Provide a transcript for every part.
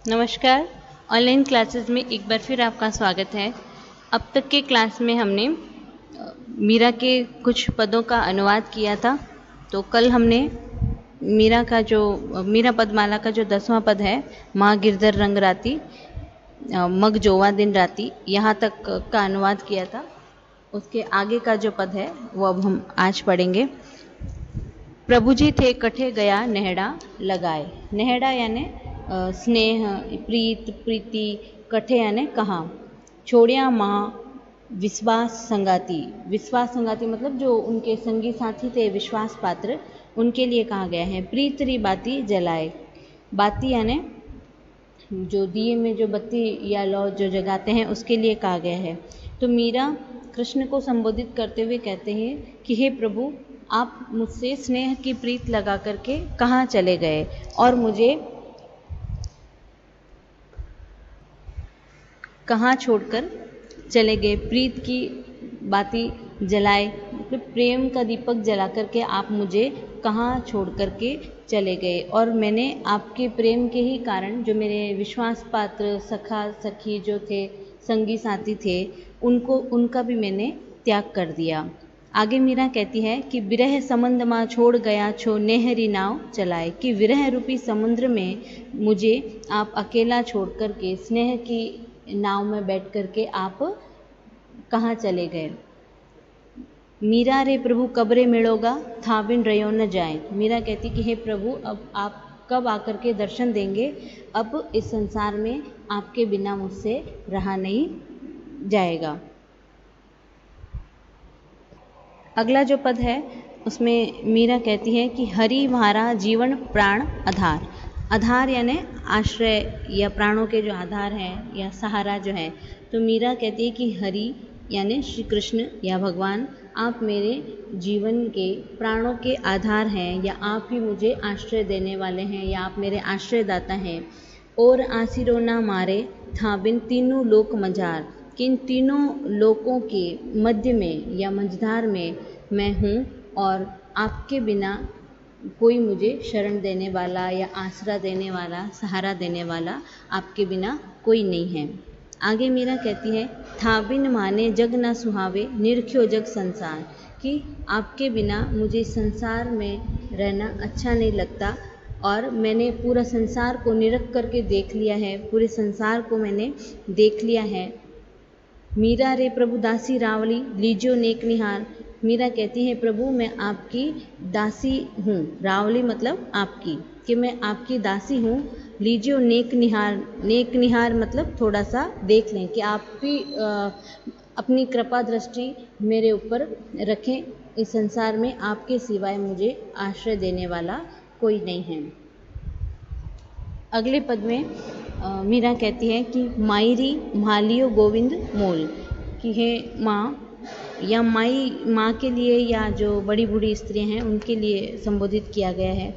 नमस्कार। Online classes में एक बार फिर आपका स्वागत है। अब तक के क्लास में हमने मीरा के कुछ पदों का अनुवाद किया था। तो कल हमने मीरा पदमाला का जो 10वां पद है, माँ गिरधर रंग राती मग जोवा दिन राती, यहाँ तक का अनुवाद किया था। उसके आगे का जो पद है वो अब हम आज पढ़ेंगे। प्रभु जी थे कठे गया नेहड़ा लगाए। नेहड़ा यानी स्नेह, प्रीत, प्रीति, कठे यानी कहाँ। छोड़िया माँ विश्वास संगाती। विश्वास संगाती मतलब जो उनके संगी साथी थे, विश्वास पात्र, उनके लिए कहा गया है। प्रीत री बाती जलाए। बाती यानी जो दिए में जो बत्ती या लौ जो जगाते हैं, उसके लिए कहा गया है। तो मीरा कृष्ण को संबोधित करते हुए कहते हैं कि हे प्रभु, आप मुझसे स्नेह की प्रीत लगा करके कहाँ चले गए और मुझे कहाँ छोड़कर चले गए। प्रीत की बाती जलाए मतलब प्रेम का दीपक जला करके आप मुझे कहाँ छोड़ करके चले गए, और मैंने आपके प्रेम के ही कारण जो मेरे विश्वास पात्र सखा सखी जो थे, संगी साथी थे, उनका भी मैंने त्याग कर दिया। आगे मीरा कहती है कि विरह समुंद माँ छोड़ गया छो नेहरी नाव चलाए, कि विरह रूपी समुद्र में मुझे आप अकेला छोड़ करके स्नेह की नाव में बैठ करके आप कहाँ चले गए। मीरा रे प्रभु कब्रे मिलोगा था बिन रयो न जाए। मीरा कहती कि हे प्रभु, अब आप कब आकर के दर्शन देंगे। अब इस संसार में आपके बिना मुझसे रहा नहीं जाएगा। अगला जो पद है उसमें मीरा कहती है कि हरि म्हारा जीवन प्राण आधार। आधार यानी आश्रय या प्राणों के जो आधार हैं या सहारा जो है। तो मीरा कहती है कि हरि यानी श्री कृष्ण या भगवान, आप मेरे जीवन के प्राणों के आधार हैं, या आप ही मुझे आश्रय देने वाले हैं, या आप मेरे आश्रयदाता हैं। और आसिरो ना मारे था बिन तीनों लोक मझार, कि इन तीनों लोकों के मध्य में या मझधार में मैं हूँ, और आपके बिना कोई मुझे शरण देने वाला या आसरा देने वाला, सहारा देने वाला आपके बिना कोई नहीं है। आगे मीरा कहती है था बिन माने जग न सुहावे निरख्यो जग संसार, कि आपके बिना मुझे संसार में रहना अच्छा नहीं लगता, और मैंने पूरा संसार को निरख करके देख लिया है, पूरे संसार को मैंने देख लिया है। मीरा रे प्रभु दासी रावली लीजियो नेक निहार। मीरा कहती है प्रभु, मैं आपकी दासी हूँ। रावली मतलब आपकी, कि मैं आपकी दासी हूँ। लीजियो नेक निहार। नेक निहार मतलब थोड़ा सा देख लें कि आप भी अपनी कृपा दृष्टि मेरे ऊपर रखें। इस संसार में आपके सिवाय मुझे आश्रय देने वाला कोई नहीं है। अगले पद में मीरा कहती है कि मायरी म्हालियो गोविंद मोल, कि हे माँ, या माई माँ के लिए या जो बड़ी बूढ़ी स्त्रियाँ हैं उनके लिए संबोधित किया गया है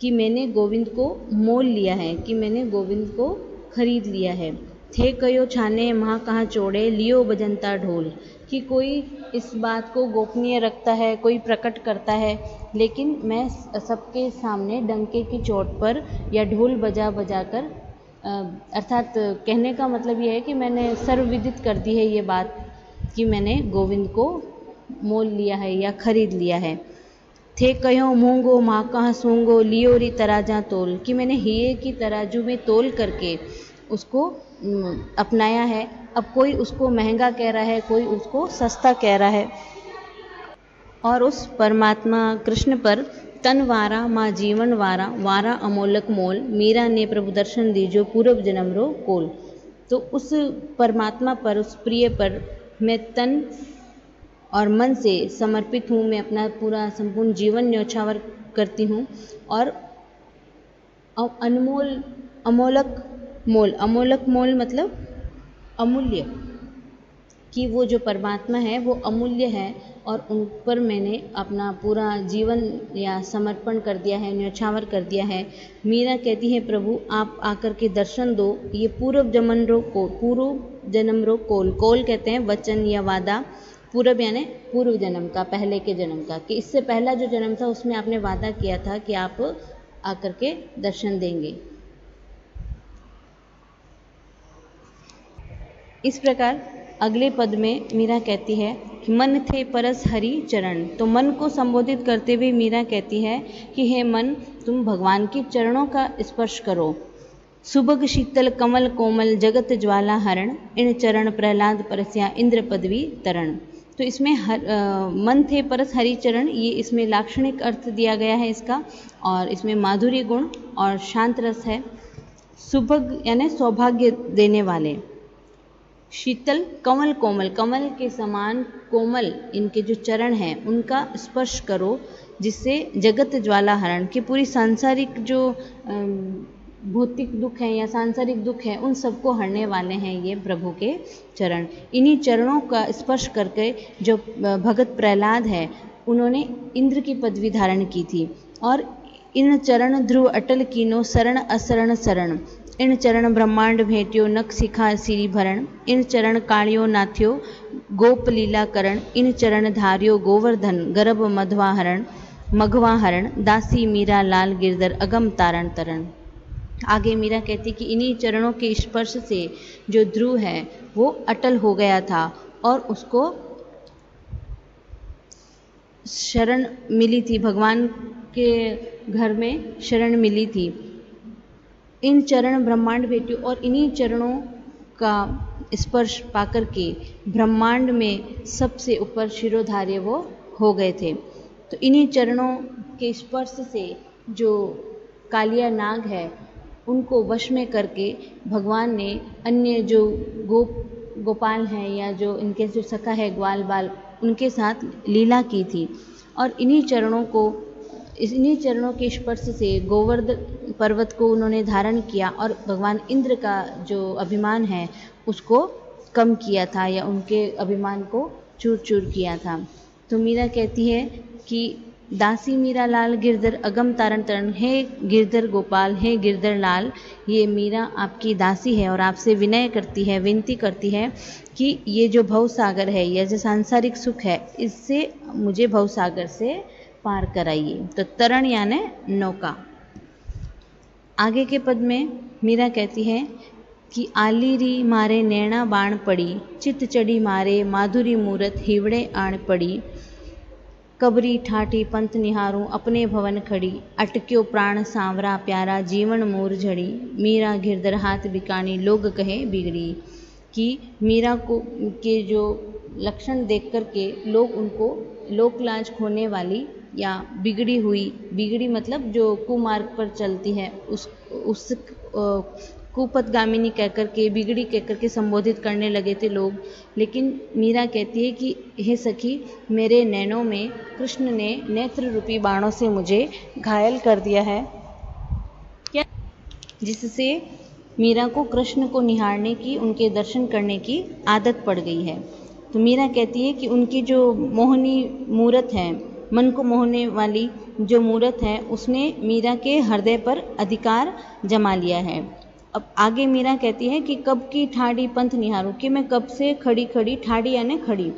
कि मैंने गोविंद को मोल लिया है, कि मैंने गोविंद को खरीद लिया है। थे कयो छाने महा कहाँ चोड़े लियो बजंता ढोल, कि कोई इस बात को गोपनीय रखता है, कोई प्रकट करता है, लेकिन मैं सबके सामने डंके की चोट पर या ढोल बजा बजा कर, अर्थात कहने का मतलब ये है कि मैंने सर्वविदित कर दी है ये बात कि मैंने गोविंद को मोल लिया है या खरीद लिया है। थे कहो मूंगो माँ कहाँ सूंगो लियो री तराजा तोल, कि मैंने हीरे की तराजू में तोल करके उसको अपनाया है। अब कोई उसको महंगा कह रहा है, कोई उसको सस्ता कह रहा है, और उस परमात्मा कृष्ण पर तन वारा माँ जीवन वारा वारा अमोलक मोल, मीरा ने प्रभु दर्शन दीजो पूर्व जन्म रो कोल। तो उस परमात्मा पर, उस प्रिय पर मैं तन और मन से समर्पित हूँ। मैं अपना पूरा संपूर्ण जीवन न्यौछावर करती हूँ, और अनमोल अमोलक मोल, अमोलक मोल मतलब अमूल्य, कि वो जो परमात्मा है वो अमूल्य है, और उन पर मैंने अपना पूरा जीवन या समर्पण कर दिया है, न्यौछावर कर दिया है। मीरा कहती है प्रभु, आप आकर के दर्शन दो। ये पूर्व जन्म रो कोल, कोल कहते हैं वचन या वादा। पूर्व यानी पूर्व जन्म का, पहले के जन्म का, कि इससे पहला जो जन्म था उसमें आपने वादा किया था कि आप आकर के दर्शन देंगे। इस प्रकार अगले पद में मीरा कहती है कि मन थे परस हरि चरण। तो मन को संबोधित करते हुए मीरा कहती है कि हे मन, तुम भगवान के चरणों का स्पर्श करो। सुभग शीतल कमल कोमल जगत ज्वाला हरण, इन चरण प्रहलाद परस्या इंद्र पदवी तरण। तो इसमें मन थे परस हरि चरण, ये इसमें लाक्षणिक अर्थ दिया गया है इसका, और इसमें माधुर्य गुण और शांत रस है। सुभग यानी सौभाग्य देने वाले, शीतल कमल कोमल, कमल के समान कोमल इनके जो चरण हैं उनका स्पर्श करो, जिससे जगत ज्वाला हरण की पूरी सांसारिक जो भौतिक दुख है या सांसारिक दुख है उन सबको हरने वाले हैं ये प्रभु के चरण। इन्हीं चरणों का स्पर्श करके जो भगत प्रहलाद है उन्होंने इंद्र की पदवी धारण की थी। और इन चरण ध्रुव अटल कीनो शरण असरण शरण, इन चरण ब्रह्मांड भेट्यो नख शिखा सिरी भरण, इन चरण कालियो नाथ्यो गोप लीला करण, इन चरण धार्यो गोवर्धन गर्भ मघवा हरण, दासी मीरा लाल गिरधर अगम तारण तरण। आगे मीरा कहती कि इन्हीं चरणों के स्पर्श से जो ध्रुव है वो अटल हो गया था और उसको शरण मिली थी, भगवान के घर में शरण मिली थी। इन चरण ब्रह्मांड भेट्यो, और इन्हीं चरणों का स्पर्श पाकर के ब्रह्मांड में सबसे ऊपर शिरोधार्य वो हो गए थे। तो इन्हीं चरणों के स्पर्श से जो कालिया नाग है उनको वश में करके भगवान ने अन्य जो गोपाल हैं या जो इनके जो सखा है ग्वाल बाल, उनके साथ लीला की थी। और इन्हीं चरणों के स्पर्श से गोवर्धन पर्वत को उन्होंने धारण किया और भगवान इंद्र का जो अभिमान है उसको कम किया था या उनके अभिमान को चूर चूर किया था। तो मीरा कहती है कि दासी मीरा लाल गिरधर अगम तारण तरण, हे गिरधर गोपाल, हे गिरधर लाल, ये मीरा आपकी दासी है और आपसे विनय करती है, विनती करती है कि ये जो भव सागर है, ये जो सांसारिक सुख है, इससे मुझे भव सागर से पार कराइए। तो तरण यानी नौका। आगे के पद में मीरा कहती है कि आली री मारे नैना बाण पड़ी, चित चढ़ी मारे माधुरी मूरत हिवड़े आण पड़ी, कबरी ठाठी पंथ निहारूं अपने भवन खड़ी, अटक्यो प्राण सांवरा प्यारा जीवन मोर झड़ी, मीरा गिरधर हाथ बिकानी लोग कहे बिगड़ी। कि मीरा को के जो लक्षण देख कर के लोग उनको लोकलाज खोने वाली या बिगड़ी मतलब जो कुमार्ग पर चलती है उस कुपथगामिनी कहकर के, बिगड़ी कहकर के संबोधित करने लगे थे लोग। लेकिन मीरा कहती है कि हे सखी, मेरे नैनों में कृष्ण ने नेत्र रूपी बाणों से मुझे घायल कर दिया है, क्या जिससे मीरा को कृष्ण को निहारने की, उनके दर्शन करने की आदत पड़ गई है। तो मीरा कहती है कि उनकी जो मोहनी मूरत है, मन को मोहने वाली जो मूरत है, उसने मीरा के हृदय पर अधिकार जमा लिया है। अब आगे मीरा कहती है कि कब की ठाड़ी पंथ निहारूं, कि मैं कब से खड़ी ठाड़ी यानी खड़ी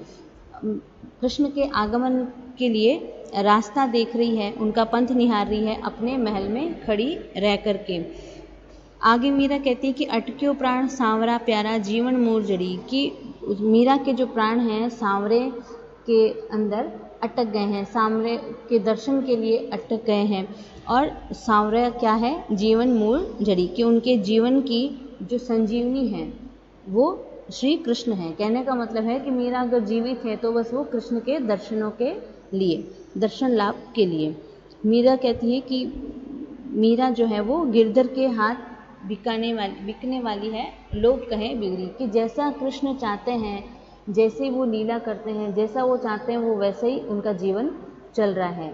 कृष्ण के आगमन के लिए रास्ता देख रही है, उनका पंथ निहार रही है अपने महल में खड़ी रह करके। आगे मीरा कहती है कि अटक्यो प्राण सांवरा प्यारा जीवन मोर जड़ी, कि मीरा के जो प्राण हैं सांवरे के अंदर अटक गए हैं, सांवरे के दर्शन के लिए अटक गए हैं। और सांवरा क्या है? जीवन मूल जड़ी, कि उनके जीवन की जो संजीवनी है वो श्री कृष्ण है। कहने का मतलब है कि मीरा अगर जीवित है तो बस वो कृष्ण के दर्शनों के लिए, दर्शन लाभ के लिए। मीरा कहती है कि मीरा जो है वो गिरधर के हाथ बिकने वाली है, लोग कहें बिगड़ी, कि जैसा कृष्ण चाहते हैं, जैसे वो लीला करते हैं, जैसा वो चाहते हैं वो वैसे ही उनका जीवन चल रहा है।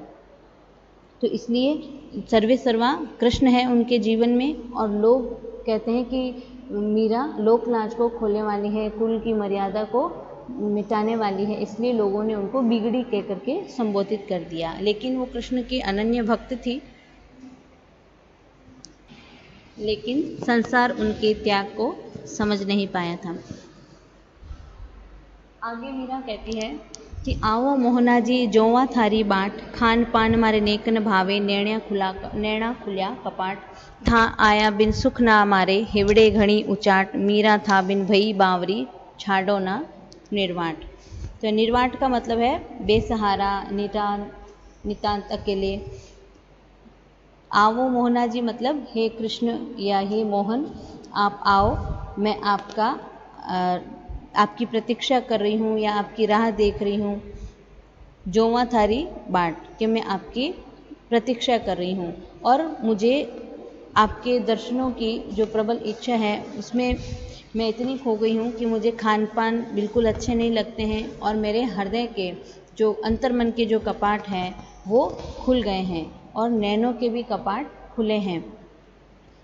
तो इसलिए सर्वे सर्वा कृष्ण है उनके जीवन में। और लोग कहते हैं कि मीरा लोकलाज को खोलने वाली है, कुल की मर्यादा को मिटाने वाली है, इसलिए लोगों ने उनको बिगड़ी कह करके संबोधित कर दिया। लेकिन वो कृष्ण की अनन्य भक्त थी, लेकिन संसार उनके त्याग को समझ नहीं पाया था। आगे मीरा कहती है कि आओ मोहना जी जोवा थारी बाट, खान पान मारे नेकन भावे, नैना खुल्या कपाट, था आया बिन सुख ना मारे, हिवड़े घणी उचाट, मीरा था बिन भई बावरी छाड़ो ना निर्वाट। तो निर्वाट का मतलब है बेसहारा, नितांत अकेले। आवो मोहना जी मतलब हे कृष्ण या हे मोहन आप आओ, मैं आपकी प्रतीक्षा कर रही हूँ या आपकी राह देख रही हूँ। जोवा थारी बाट, कि मैं आपकी प्रतीक्षा कर रही हूँ और मुझे आपके दर्शनों की जो प्रबल इच्छा है उसमें मैं इतनी खो गई हूँ कि मुझे खान पान बिल्कुल अच्छे नहीं लगते हैं और मेरे हृदय के जो अंतर्मन के जो कपाट हैं वो खुल गए हैं और नैनों के भी कपाट खुले हैं।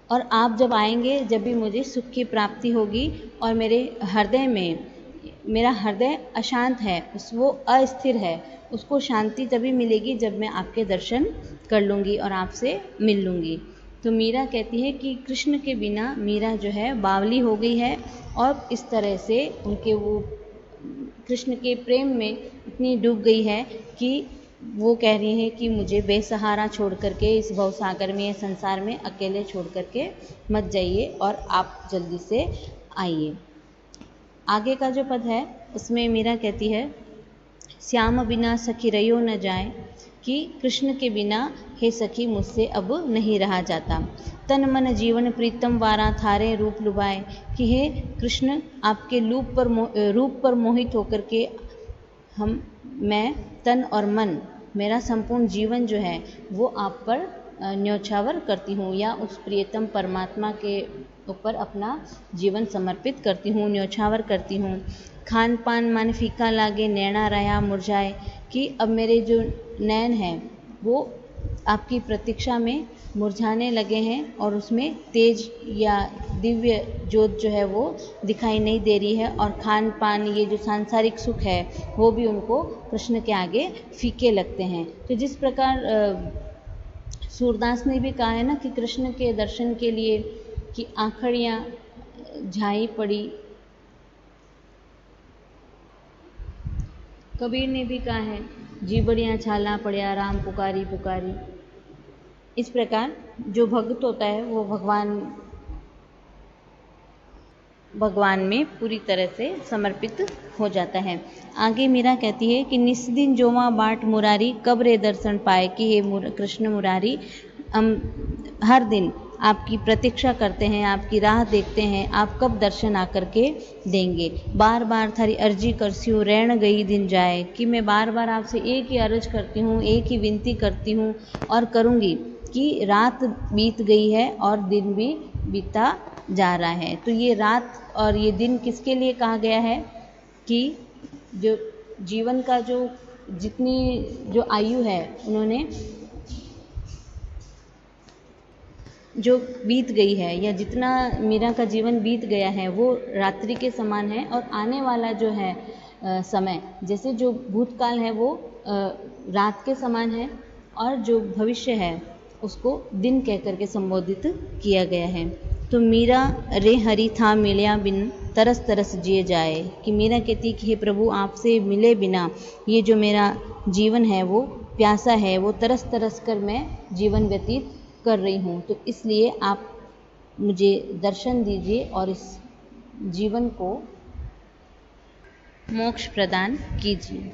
और आप जब आएंगे जब भी मुझे सुख की प्राप्ति होगी और मेरा हृदय अशांत है, वो अस्थिर है, उसको शांति तभी मिलेगी जब मैं आपके दर्शन कर लूँगी और आपसे मिल लूँगी। तो मीरा कहती है कि कृष्ण के बिना मीरा जो है बावली हो गई है और इस तरह से उनके वो कृष्ण के प्रेम में इतनी डूब गई है कि वो कह रही है कि मुझे बेसहारा छोड़ करके इस भवसागर में, संसार में अकेले छोड़ करके मत जाइए और आप जल्दी से आइए। आगे का जो पद है उसमें मीरा कहती है श्याम बिना सखी रयो न जाए, कि कृष्ण के बिना हे सखी मुझसे अब नहीं रहा जाता। तन मन जीवन प्रीतम वारा थारे रूप लुभाए, कि हे कृष्ण आपके रूप पर मोहित होकर के मैं तन और मन, मेरा संपूर्ण जीवन जो है वो आप पर न्योछावर करती हूँ या उस प्रियतम परमात्मा के ऊपर अपना जीवन समर्पित करती हूँ, न्योछावर करती हूँ। खान पान मन फीका लागे नैना रहा मुरझाए, कि अब मेरे जो नैन हैं वो आपकी प्रतीक्षा में मुरझाने लगे हैं और उसमें तेज या दिव्य ज्योत जो है वो दिखाई नहीं दे रही है और खान पान ये जो सांसारिक सुख है वो भी उनको कृष्ण के आगे फीके लगते हैं। तो जिस प्रकार सूरदास ने भी कहा है ना कि कृष्ण के दर्शन के लिए कि आंखड़ियाँ झाई पड़ी, कबीर ने भी कहा है जीबड़ियाँ छाला पड़िया राम पुकारी पुकारी। इस प्रकार जो भक्त होता है वो भगवान में पूरी तरह से समर्पित हो जाता है। आगे मीरा कहती है कि निस्दिन जोवा बाट मुरारी कब रे दर्शन पाए, कि हे कृष्ण मुरारी हम हर दिन आपकी प्रतीक्षा करते हैं, आपकी राह देखते हैं, आप कब दर्शन आकर के देंगे। बार बार थारी अर्जी करसी रैन गई दिन जाए, कि मैं बार बार आपसे एक ही अर्ज करती हूँ, एक ही विनती करती हूँ और करूँगी कि रात बीत गई है और दिन भी बीता जा रहा है। तो ये रात और ये दिन किसके लिए कहा गया है कि जो जीवन का जितनी जो आयु है उन्होंने जो बीत गई है या जितना मीरा का जीवन बीत गया है वो रात्रि के समान है और आने वाला जो है समय, जैसे जो भूतकाल है वो रात के समान है और जो भविष्य है उसको दिन कह करके संबोधित किया गया है। तो मीरा रे हरि था मिलिया बिन तरस तरस जिए जाए, कि मीरा कहती कि हे प्रभु आपसे मिले बिना ये जो मेरा जीवन है वो प्यासा है, वो तरस तरस कर मैं जीवन व्यतीत कर रही हूँ। तो इसलिए आप मुझे दर्शन दीजिए और इस जीवन को मोक्ष प्रदान कीजिए।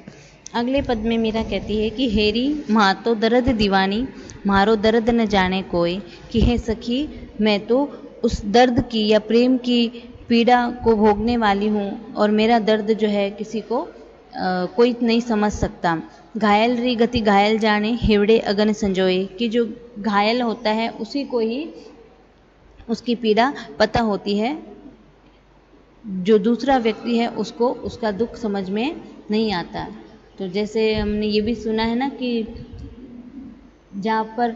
अगले पद में मीरा कहती है कि हेरी मातो दर्द दीवानी मारो दर्द न जाने कोई, कि हे सखी मैं तो उस दर्द की या प्रेम की पीड़ा को भोगने वाली हूँ और मेरा दर्द जो है किसी को कोई नहीं समझ सकता। घायल री गति घायल जाने हेवड़े अगन संजोए, कि जो घायल होता है उसी को ही उसकी पीड़ा पता होती है, जो दूसरा व्यक्ति है उसको उसका दुख समझ में नहीं आता। तो जैसे हमने ये भी सुना है ना कि जहाँ पर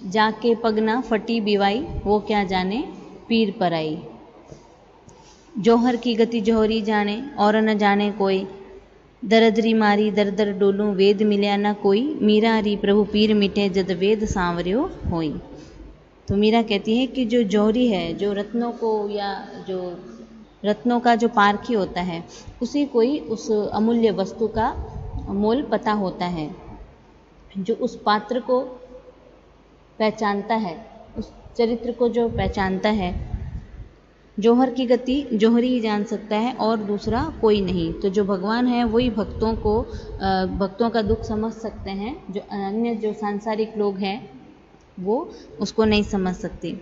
जाके पगना फटी बिवाई वो क्या जाने पीर पर आई, जौहर की गति जौहरी जाने और न जाने कोई, दरदरी मारी दर दर डोलूं वेद मिल्या न कोई, मीरा री प्रभु पीर मिटे जद वेद सांवरियो होई। तो मीरा कहती है कि जो जौहरी है, जो रत्नों को या जो रत्नों का जो पारखी होता है उसी को ही उस अमूल्य वस्तु का मोल पता होता है। जो उस पात्र को पहचानता है, उस चरित्र को जो पहचानता है जौहर की गति जौहरी ही जान सकता है और दूसरा कोई नहीं। तो जो भगवान है वही भक्तों का दुख समझ सकते हैं, जो अन्य जो सांसारिक लोग हैं वो उसको नहीं समझ सकते।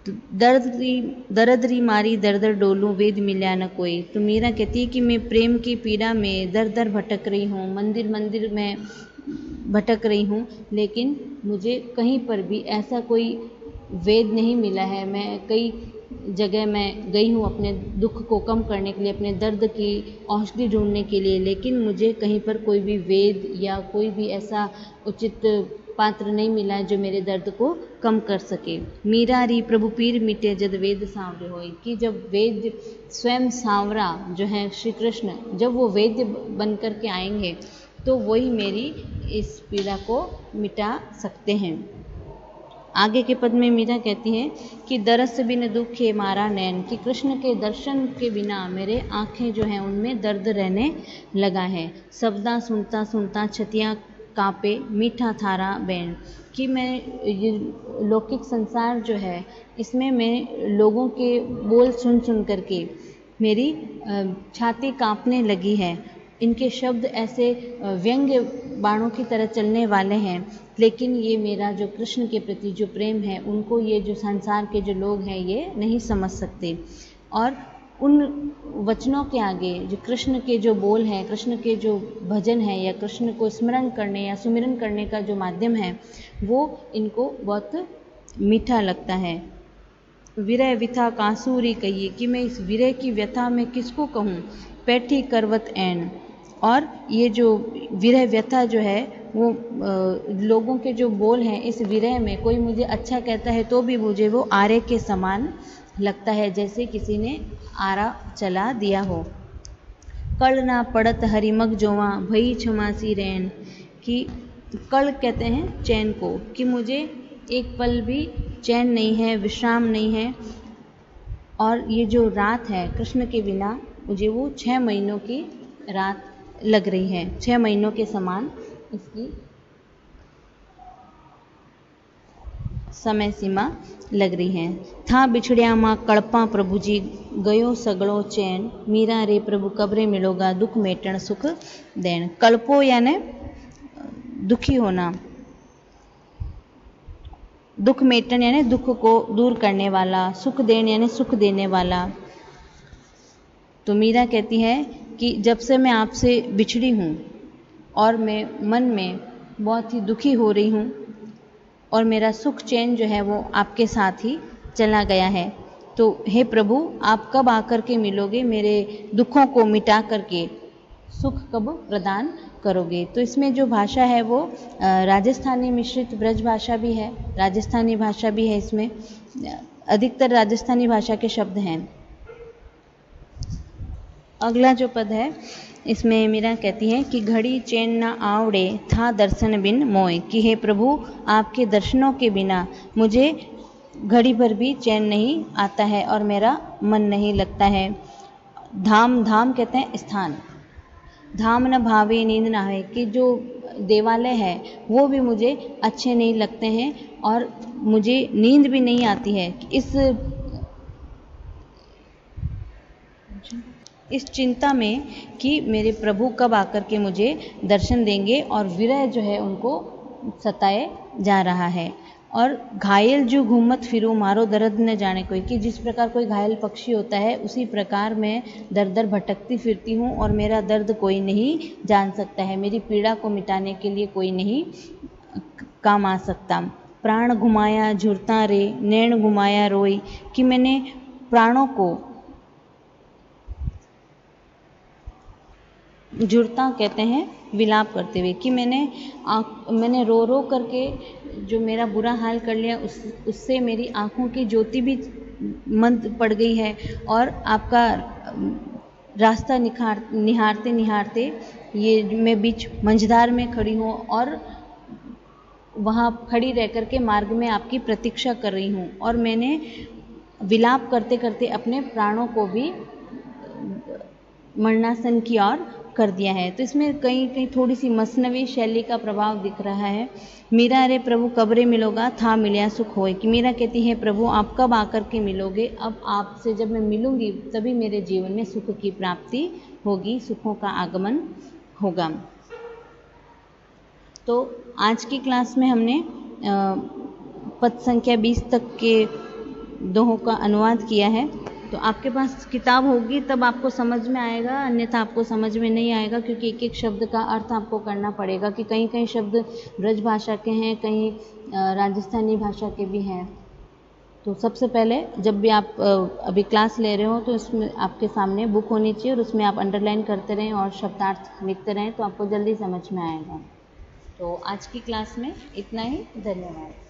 तो दर्द री मारी दर दर डोलूं वेद मिला न कोई। तो मीरा कहती है कि मैं प्रेम की पीड़ा में दर दर भटक रही हूँ, मंदिर मंदिर में भटक रही हूँ, लेकिन मुझे कहीं पर भी ऐसा कोई वेद नहीं मिला है। मैं कई जगह मैं गई हूँ अपने दुख को कम करने के लिए, अपने दर्द की औषधि ढूंढने के लिए, लेकिन मुझे कहीं पर कोई भी वेद या कोई भी ऐसा उचित पात्र नहीं मिला है जो मेरे दर्द को कम कर सके। मीरा री प्रभु पीर मिटे जद वेद सांवरे होए, कि जब वेद स्वयं सांवरा जो है श्री कृष्ण, जब वो वेद्य बन कर के आएंगे तो वही मेरी इस पीड़ा को मिटा सकते हैं। आगे के पद में मीरा कहती हैं कि दरस बिन दुखे मारा नैन, कि कृष्ण के दर्शन के बिना मेरे आँखें जो हैं उनमें दर्द रहने लगा है। शब्दा सुनता सुनता छतियाँ कांपे मीठा थारा बैन, कि मैं ये लौकिक संसार जो है इसमें मैं लोगों के बोल सुन सुन करके मेरी छाती कांपने लगी है। इनके शब्द ऐसे व्यंग्य बाणों की तरह चलने वाले हैं, लेकिन ये मेरा जो कृष्ण के प्रति जो प्रेम है उनको ये जो संसार के जो लोग हैं ये नहीं समझ सकते। और उन वचनों के आगे जो कृष्ण के जो बोल हैं, कृष्ण के जो भजन हैं या कृष्ण को स्मरण करने या सुमिरन करने का जो माध्यम है वो इनको बहुत मीठा लगता है। विरह व्यथा कांसूरी कहिए, कि मैं इस विरह की व्यथा में किसको कहूँ, पैठी करवत ऐन। और ये जो विरह व्यथा जो है वो लोगों के जो बोल हैं इस विरह में, कोई मुझे अच्छा कहता है तो भी मुझे वो आरे के समान लगता है, जैसे किसी ने आरा चला दिया हो। कल ना पड़त हरिमग जोवा भई क्षमासी रैन, कि कल कहते हैं चैन को, कि मुझे एक पल भी चैन नहीं है, विश्राम नहीं है। और ये जो रात है कृष्ण के बिना मुझे वो 6 महीनों की रात लग रही है, 6 महीनों के समान इसकी समय सीमा लग रही है। था बिछड़िया माँ कड़पा प्रभु जी गयो सगड़ो चैन, मीरा रे प्रभु कब्रे मिलोगा दुख मेटण सुख देन। कल्पो यानी दुखी होना, दुख मेटन यानी दुख को दूर करने वाला, सुख देन यानी सुख देने वाला। तो मीरा कहती है कि जब से मैं आपसे बिछड़ी हूँ और मैं मन में बहुत ही दुखी हो रही हूँ और मेरा सुख चैन जो है वो आपके साथ ही चला गया है, तो हे प्रभु आप कब आकर के मिलोगे, मेरे दुखों को मिटा करके सुख कब प्रदान करोगे। तो इसमें जो भाषा है वो राजस्थानी मिश्रित ब्रज भाषा भी है, राजस्थानी भाषा भी है, इसमें अधिकतर राजस्थानी भाषा के शब्द हैं। अगला जो पद है इसमें मीरा कहती है कि घड़ी चैन ना आवड़े था दर्शन बिन मोय, कि हे प्रभु आपके दर्शनों के बिना मुझे घड़ी भर भी चैन नहीं आता है और मेरा मन नहीं लगता है। धाम, धाम कहते हैं स्थान, धाम न भावे नींद ना है, कि जो देवालय है वो भी मुझे अच्छे नहीं लगते हैं और मुझे नींद भी नहीं आती है इस चिंता में कि मेरे प्रभु कब आकर के मुझे दर्शन देंगे, और विरह जो है उनको सताए जा रहा है। और घायल जो घूमत फिरूं मारो दर्द न जाने कोई, कि जिस प्रकार कोई घायल पक्षी होता है उसी प्रकार मैं दर दर भटकती फिरती हूँ और मेरा दर्द कोई नहीं जान सकता है, मेरी पीड़ा को मिटाने के लिए कोई नहीं काम आ सकता। प्राण घुमाया झुरता रे नैन घुमाया रोई, कि मैंने प्राणों को झुरता कहते हैं विलाप करते हुए, कि मैंने रो रो करके जो मेरा बुरा हाल कर लिया उससे मेरी आँखों की ज्योति भी मंद पड़ गई है और आपका रास्ता निहारते निहारते ये मैं बीच मंझधार में खड़ी हूँ और वहाँ खड़ी रह कर के मार्ग में आपकी प्रतीक्षा कर रही हूँ, और मैंने विलाप करते करते अपने प्राणों को भी मरणासन की ओर कर दिया है। तो इसमें कहीं कहीं थोड़ी सी मसनवी शैली का प्रभाव दिख रहा है। मीरा रे प्रभु कब्रे मिलोगा था मिलिया सुख होए, कि मीरा कहती है प्रभु आप कब आकर के मिलोगे, अब आपसे जब मैं मिलूंगी तभी मेरे जीवन में सुख की प्राप्ति होगी, सुखों का आगमन होगा। तो आज की क्लास में हमने पद संख्या 20 तक के दोहों का अनुवाद किया है। तो आपके पास किताब होगी तब आपको समझ में आएगा, अन्यथा आपको समझ में नहीं आएगा, क्योंकि एक एक शब्द का अर्थ आपको करना पड़ेगा कि कहीं कहीं शब्द ब्रज भाषा के हैं, कहीं राजस्थानी भाषा के भी हैं। तो सबसे पहले जब भी आप अभी क्लास ले रहे हो तो इसमें आपके सामने बुक होनी चाहिए और उसमें आप अंडरलाइन करते रहें और शब्दार्थ लिखते रहें, तो आपको जल्दी समझ में आएगा। तो आज की क्लास में इतना ही, धन्यवाद।